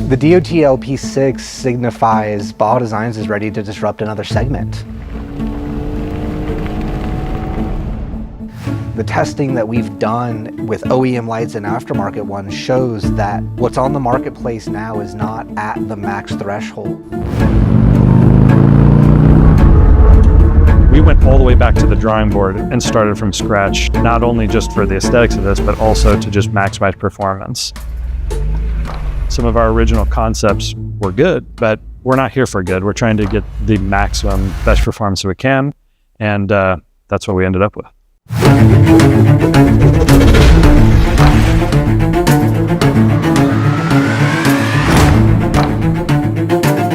The DOT LP6 signifies Baja Designs is ready to disrupt another segment. The testing that we've done with OEM lights and aftermarket ones shows that what's on the marketplace now is not at the max threshold. We went all the way back to the drawing board and started from scratch, not only just for the aesthetics of this, but also to just maximize performance. Some of our original concepts were good, but we're not here for good. We're trying to get the maximum, best performance we can, and that's what we ended up with.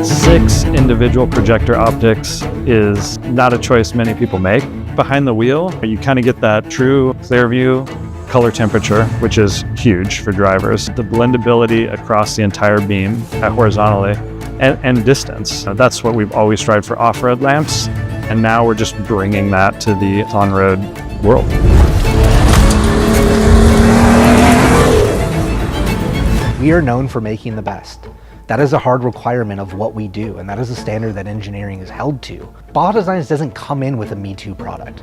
6 individual projector optics is not a choice many people make. Behind the wheel, you kind of get that true clear view, color temperature, which is huge for drivers, the blendability across the entire beam horizontally, and distance. That's what we've always strived for off-road lamps, and now we're just bringing that to the on-road world. We are known for making the best. That is a hard requirement of what we do, and that is a standard that engineering is held to. Baja Designs doesn't come in with a Me Too product.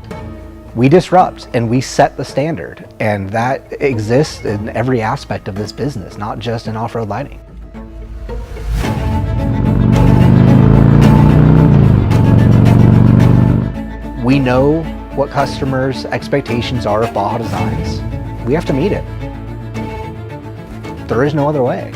We disrupt and we set the standard, and that exists in every aspect of this business, not just in off-road lighting. We know what customers' expectations are of Baja Designs. We have to meet it. There is no other way.